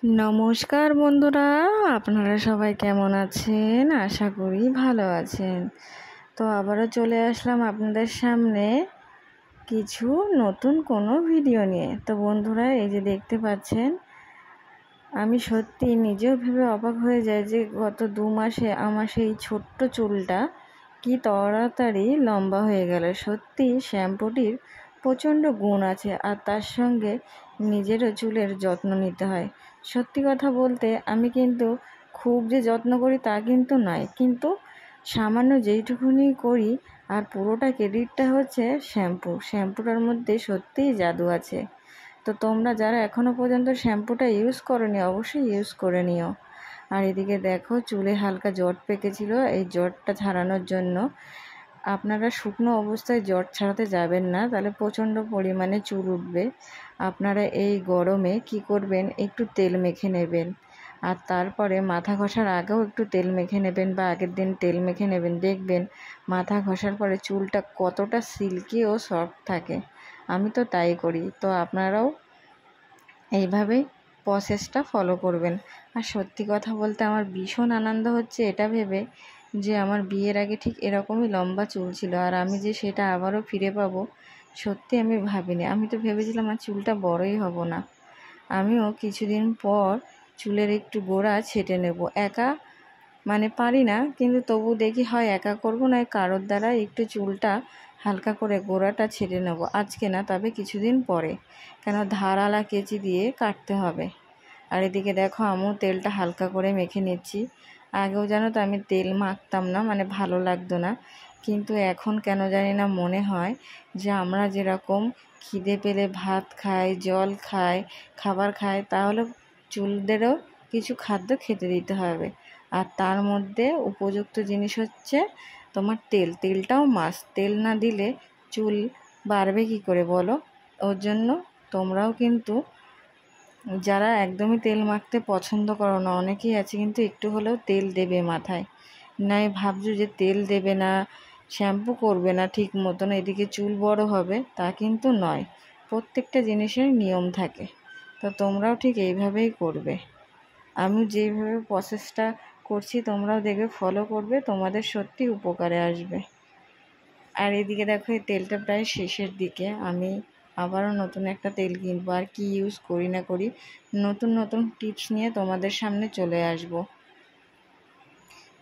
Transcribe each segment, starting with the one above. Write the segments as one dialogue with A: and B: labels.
A: নমস্কার বন্ধুরা, আপনারা সবাই কেমন আছেন? আশা করি ভালো আছেন। তো আবারও চলে আসলাম আপনাদের সামনে কিছু নতুন কোনো ভিডিও নিয়ে। তো বন্ধুরা, এই যে দেখতে পাচ্ছেন, আমি সত্যি নিজেও ভেবে অবাক হয়ে যাই যে গত 2 মাসে আমার সেই ছোট্ট চুলটা কি তাড়াতাড়ি লম্বা হয়ে গেল। সত্যি শ্যাম্পুটির প্রচণ্ড গুণ আছে, আর তার সঙ্গে নিজেরও চুলের যত্ন নিতে হয়। সত্যি কথা বলতে আমি কিন্তু খুব যে যত্ন করি তা কিন্তু নয়, কিন্তু সামান্য যেইটুকুনি করি, আর পুরোটা ক্রেডিটটা হচ্ছে শ্যাম্পুটার মধ্যে সত্যিই জাদু আছে। তো তোমরা যারা এখনও পর্যন্ত শ্যাম্পুটা ইউজ করোনি অবশ্যই ইউজ করে নিও। আর এদিকে দেখো, চুলে হালকা জট পেকেছিল, এই জটটা ছাড়ানোর জন্য আপনারা শুকনো অবস্থায় জট ছাড়াতে যাবেন না, তাহলে প্রচণ্ড পরিমাণে চুল উঠবে। আপনারা এই গরমে কি করবেন, একটু তেল মেখে নেবেন, আর তারপরে মাথা ঘষার আগেও একটু তেল মেখে নেবেন বা আগের দিন তেল মেখে নেবেন। দেখবেন মাথা ঘষার পরে চুলটা কতটা সিল্কি ও সফট থাকে। আমি তো তাই করি। তো আপনারাও এইভাবেই প্রসেসটা ফলো করবেন। আর সত্যি কথা বলতে আমার ভীষণ আনন্দ হচ্ছে এটা ভেবে যে আমার বিয়ের আগে ঠিক এরকমই লম্বা চুল ছিল, আর আমি যে সেটা আবারও ফিরে পাবো সত্যি আমি ভাবিনি। আমি তো ভেবেছিলাম আমার চুলটা বড়ই হব না। আমিও কিছুদিন পর চুলের একটু গোড়া ছেঁটে নেব। একা পারি না, কিন্তু তবু দেখি হয় একা করব, নয় কারোর দ্বারা একটু চুলটা হালকা করে গোড়াটা ছেড়ে নেব। আজকে না, তবে কিছুদিন পরে, কেন ধারালা কেচি দিয়ে কাটতে হবে। আর এদিকে দেখো, আমিও তেলটা হালকা করে মেখে নিচ্ছি। আগেও জানো তো আমি তেল মাখতাম না, ভালো লাগতো না, কিন্তু এখন কেন জানি না মনে হয় যে আমরা যেরকম খিদে পেলে ভাত খাই, জল খাই, খাবার খাই, তাহলে চুলদেরও কিছু খাদ্য খেতে দিতে হবে। আর তার মধ্যে উপযুক্ত জিনিস হচ্ছে তোমার তেলটাও মাস্ট। তেল না দিলে চুল বাড়বে কি করে বলো? ওর জন্য তোমরাও কিন্তু, যারা একদমই তেল মাখতে পছন্দ করো না, অনেকেই আছে কিন্তু একটু হলেও তেল দেবে মাথায়, নাই ভাবছো যে তেল দেবে না, শ্যাম্পু করবে না ঠিক মতন, এদিকে চুল বড় হবে, তা কিন্তু নয়। প্রত্যেকটা জিনিসের নিয়ম থাকে। তো তোমরাও ঠিক এইভাবেই করবে। আমি যেভাবে প্রসেসটা করছি তোমরাও দেখবে ফলো করবে, তোমাদের সত্যি উপকারে আসবে। আর এদিকে দেখো, এই তেলটা প্রায় শেষের দিকে। আমি আবারও নতুন একটা তেল কিনবো, আর কি ইউজ করি না করি নতুন নতুন টিপস নিয়ে তোমাদের সামনে চলে আসব।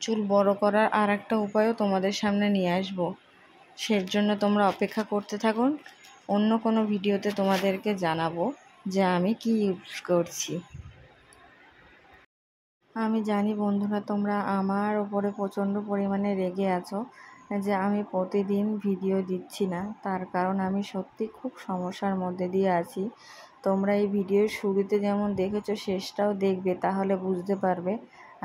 A: চুল বড় করার আর একটা উপায়ও তোমাদের সামনে নিয়ে আসব। সের জন্য তোমরা অপেক্ষা করতে থাকুন। অন্য কোনো ভিডিওতে তোমাদেরকে জানাবো যে আমি কি ইউজ করছি। আমি জানি বন্ধুরা, তোমরা আমার ওপরে প্রচণ্ড পরিমাণে রেগে আছো যে আমি প্রতিদিন ভিডিও দিচ্ছি না। তার কারণ আমি সত্যি খুব সমস্যার মধ্যে দিয়ে আছি। তোমরা এই ভিডিওর শুরুতে যেমন দেখেছো, শেষটাও দেখবে, তাহলে বুঝতে পারবে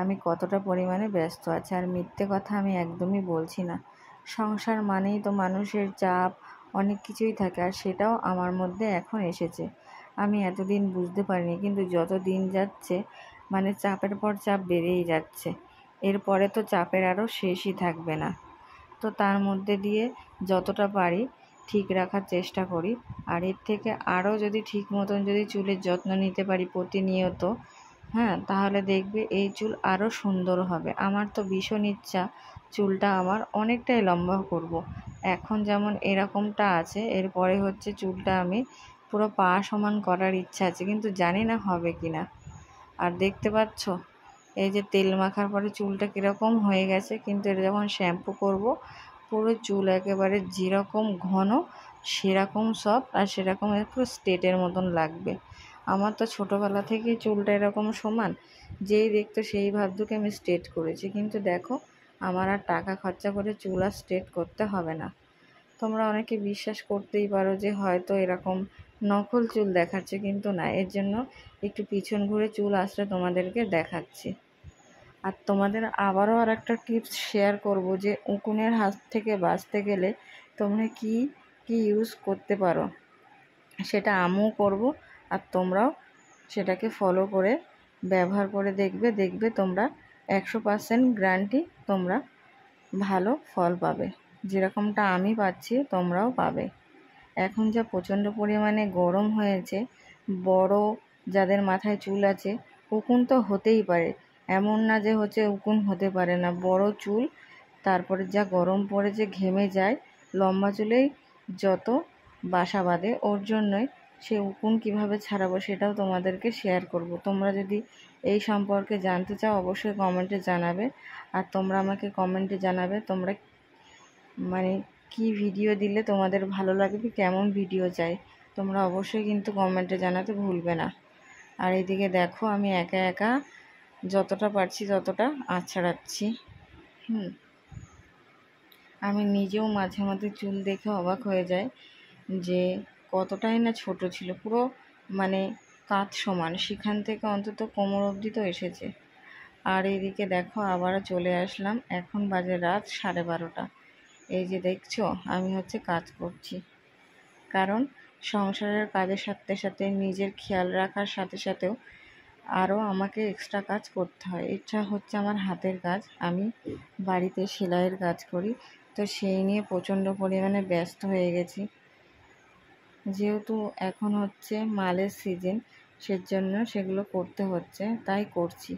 A: আমি কতটা পরিমাণে ব্যস্ত আছি। আর মিথ্যে কথা আমি একদমই বলছি না। সংসার মানেই তো মানুষের চাপ, অনেক কিছুই থাকে, আর সেটাও আমার মধ্যে এখন এসেছে। আমি এতদিন বুঝতে পারিনি, কিন্তু যত দিন যাচ্ছে চাপের পর চাপ বেড়েই যাচ্ছে। এরপরে তো চাপের আরও শেষই থাকবে না। তো তার মধ্যে দিয়ে যতটা পারি ঠিক রাখার চেষ্টা করি। আর এর থেকে আরও যদি ঠিক মতন যদি চুলের যত্ন নিতে পারি প্রতিনিয়ত, হ্যাঁ, তাহলে দেখবে এই চুল আরও সুন্দর হবে। আমার তো ভীষণ ইচ্ছা চুলটা আমার অনেকটাই লম্বা করব। এখন যেমন এরকমটা আছে, এরপরে হচ্ছে চুলটা আমি পুরো পা সমান করার ইচ্ছা আছে, কিন্তু জানি না হবে কি না। আর দেখতে পাচ্ছ, এই যে তেল মাখার পরে চুলটা কীরকম হয়ে গেছে, কিন্তু এটা যখন শ্যাম্পু করব পুরো চুল একেবারে যেরকম ঘন সেরকম সফট, আর সেরকম পুরো স্ট্রেটের মতন লাগবে। আমার তো ছোটোবেলা থেকেই চুলটা এরকম সমান, যেই দেখতো সেই ভাবতুকে আমি স্ট্রেট করেছি, কিন্তু দেখো আমার আর টাকা খরচা করে চুল আর স্ট্রেট করতে হবে না। তোমরা অনেকে বিশ্বাস করতেই পারো যে হয়তো এরকম নকল চুল দেখাচ্ছে, কিন্তু না, এর জন্য একটু পিছন ঘুরে চুল আসলে তোমাদেরকে দেখাচ্ছি। আর তোমাদের আবারও আর একটা টিপস শেয়ার করব যে উকুনের হাত থেকে বাঁচতে গেলে তোমরা কি কি ইউজ করতে পারো, সেটা আমিও করব, আর তোমরাও সেটাকে ফলো করে ব্যবহার করে দেখবে তোমরা 100% গ্যারান্টি তোমরা ভালো ফল পাবে। যেরকমটা আমি পাচ্ছি তোমরাও পাবে। এখন যা প্রচণ্ড পরিমাণে গরম হয়েছে, বড় যাদের মাথায় চুল আছে উকুন তো হতেই পারে, এমন না যে হচ্ছে উকুন হতে পারে না। বড় চুল, তারপরে যা গরম পড়েছে, ঘেমে যায়, লম্বা চুলেই যত বাসা বাঁধে, ওর জন্যই সে উকুন কিভাবে ছাড়াবো সেটাও তোমাদেরকে শেয়ার করব। তোমরা যদি এই সম্পর্কে জানতে চাও অবশ্যই কমেন্টে জানাবে। আর তোমরা আমাকে কমেন্টে জানাবে তোমরা মানে কি ভিডিও দিলে তোমাদের ভালো লাগবে, কেমন ভিডিও চাই, তোমরা অবশ্যই কিন্তু কমেন্টে জানাতে ভুলবে না। আর এদিকে দেখো আমি একা একা যতটা পারছি ততটা আছড়াচ্ছি। আমি নিজেও মাঝে মাঝে চুল দেখে অবাক হয়ে যাই যে কতটাই না ছোট ছিল, পুরো মানে কাঁধ সমান, সেখান থেকে অন্তত কোমর অবধি তো এসেছে। আর এইদিকে দেখো আবারও চলে আসলাম, এখন বাজে রাত 12:30। এই যে দেখছো আমি হচ্ছে কাজ করছি, কারণ সংসারের কাজের সাথে সাথে নিজের খেয়াল রাখার সাথে সাথেও আরও আমাকে এক্সট্রা কাজ করতে হয়। এটা হচ্ছে আমার হাতের কাজ, আমি বাড়িতে সেলাইয়ের কাজ করি, তো সেই নিয়ে প্রচণ্ড পরিমাণে ব্যস্ত হয়ে গেছি। যেহেতু এখন হচ্ছে মালের সিজন, সেজন্য সেগুলো করতে হচ্ছে, তাই করছি।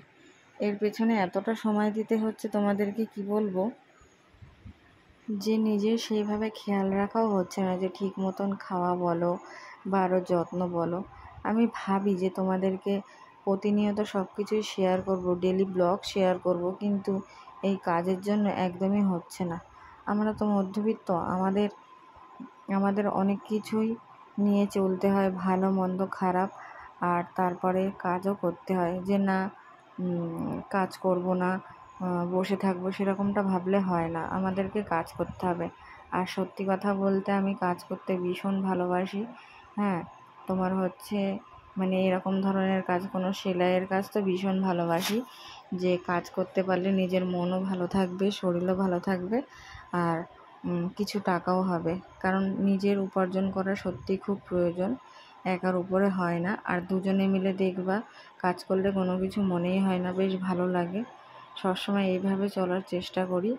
A: এর পেছনে এতটা সময় দিতে হচ্ছে তোমাদেরকে কি বলবো, যে নিজের সেইভাবে খেয়াল রাখাও হচ্ছে না, যে ঠিক মতন খাওয়া বলো বা আরও যত্ন বলো। আমি ভাবি যে তোমাদেরকে প্রতিনিয়ত সব কিছুই শেয়ার করব, ডেলি ব্লগ শেয়ার করব, কিন্তু এই কাজের জন্য একদমই হচ্ছে না। আমরা তো মধ্যবিত্ত, আমাদের অনেক কিছুই নিয়ে চলতে হয়, ভালো মন্দ খারাপ, আর তারপরে কাজও করতে হয়। যে না কাজ করব না, বসে থাকবো, সেরকমটা ভাবলে হয় না, আমাদেরকে কাজ করতে হবে। আর সত্যি কথা বলতে আমি কাজ করতে ভীষণ ভালোবাসি। হ্যাঁ, তোমার হচ্ছে মানে এরকম ধরনের কাজ, কোনো সেলাইয়ের কাজ তো ভীষণ ভালোবাসি, যে কাজ করতে পারলে নিজের মনও ভালো থাকবে, শরীরও ভালো থাকবে, আর কিছু টাকাও হবে। কারণ নিজের উপার্জন করা সত্যিই খুব প্রয়োজন, একার উপরে হয় না। আর দুজনে মিলে দেখবা কাজ করলে কোনো কিছু মনেই হয় না, বেশ ভালো লাগে। সবসময় এইভাবে চলার চেষ্টা করি,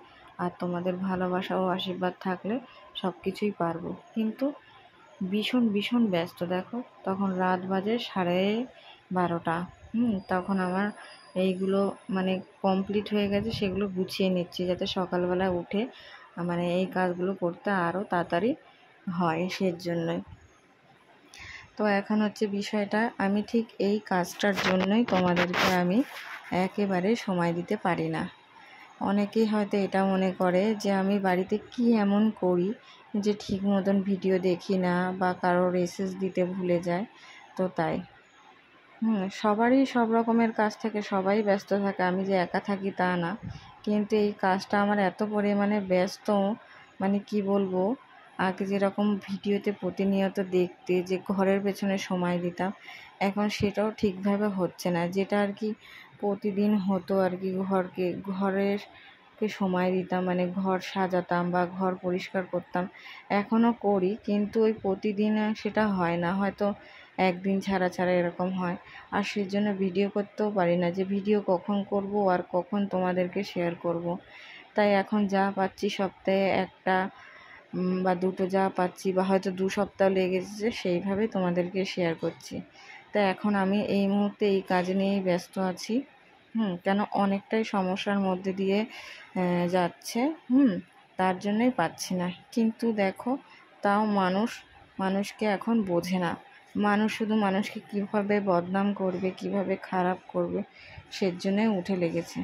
A: আর তোমাদের ভালোবাসা ও আশীর্বাদ থাকলে সব কিছুই পারবো। কিন্তু ভীষণ ভীষণ ব্যস্ত। দেখো তখন রাত বাজে 12:30, তখন আমার এইগুলো মানে কমপ্লিট হয়ে গেছে, সেগুলো গুছিয়ে নিচ্ছি যাতে সকালবেলা উঠে মানে এই কাজগুলো করতে আরও তাড়াতাড়ি হয়, সেজন্যই। তো এখন হচ্ছে বিষয়টা, আমি ঠিক এই কাজটার জন্যই তোমাদেরকে আমি একেবারে সময় দিতে পারি না। অনেকেই হয়তো এটা মনে করে যে আমি বাড়িতে কি এমন করি যে ঠিক মতন ভিডিও দেখি না বা কারোর মেসেজ দিতে ভুলে যায়, তো তাই সবারই সব রকমের কাজ থেকে সবাই ব্যস্ত থাকে, আমি যে একা থাকি তা না। কিন্তু এই কাজটা আমার এত পরিমাণে ব্যস্ত, মানে কি বলবো, আগে যেরকম ভিডিওতে প্রতিনিয়ত দেখতে যে ঘরের পেছনে সময় দিতাম, এখন সেটাও ঠিকভাবে হচ্ছে না। যেটা আর কি প্রতিদিন হতো আর কি, ঘরেরকে সময় দিতাম, মানে ঘর সাজাতাম বা ঘর পরিষ্কার করতাম, এখনও করি, কিন্তু ওই প্রতিদিন সেটা হয় না, হয়তো একদিন ছাড়া ছাড়া এরকম হয়। আর সেজন্য ভিডিও করতেও পারি না, যে ভিডিও কখন করব আর কখন তোমাদেরকে শেয়ার করব। তাই এখন যা পাচ্ছি সপ্তাহে একটা বা দুটো যা পাচ্ছি, বা হয়তো 2 সপ্তাহ লেগেছে, সেইভাবেই তোমাদেরকে শেয়ার করছি। তাই এখন আমি এই মুহূর্তে এই কাজ নিয়েই ব্যস্ত আছি। কেন অনেকটাই সমস্যার মধ্যে দিয়ে যাচ্ছে, তার জন্যই পাচ্ছি না। কিন্তু দেখো তাও মানুষকে এখন বোঝে না, মানুষ শুধু মানুষকে কীভাবে বদনাম করবে, কিভাবে খারাপ করবে, সেজন্যই উঠে লেগেছে।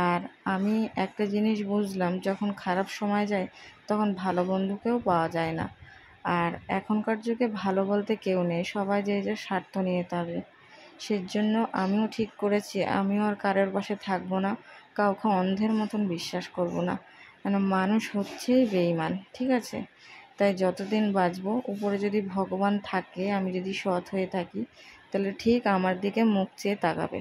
A: আর আমি একটা জিনিস বুঝলাম, যখন খারাপ সময় যায় তখন ভালো বন্ধুকেও পাওয়া যায় না। আর এখনকার যুগে ভালো বলতে কেউ নেই, সবাই যে যার স্বার্থ নিয়ে থাকে। সেজন্য আমিও ঠিক করেছি, আমিও আর কারোর পাশে থাকবো না, কাউকে অন্ধের মতন বিশ্বাস করব না, কেন মানুষ হচ্ছেই বেঈমান, ঠিক আছে? তাই যতদিন বাঁচবো, উপরে যদি ভগবান থাকে, আমি যদি সৎ হয়ে থাকি, তাহলে ঠিক আমার দিকে মুখ চেয়ে তাকাবে।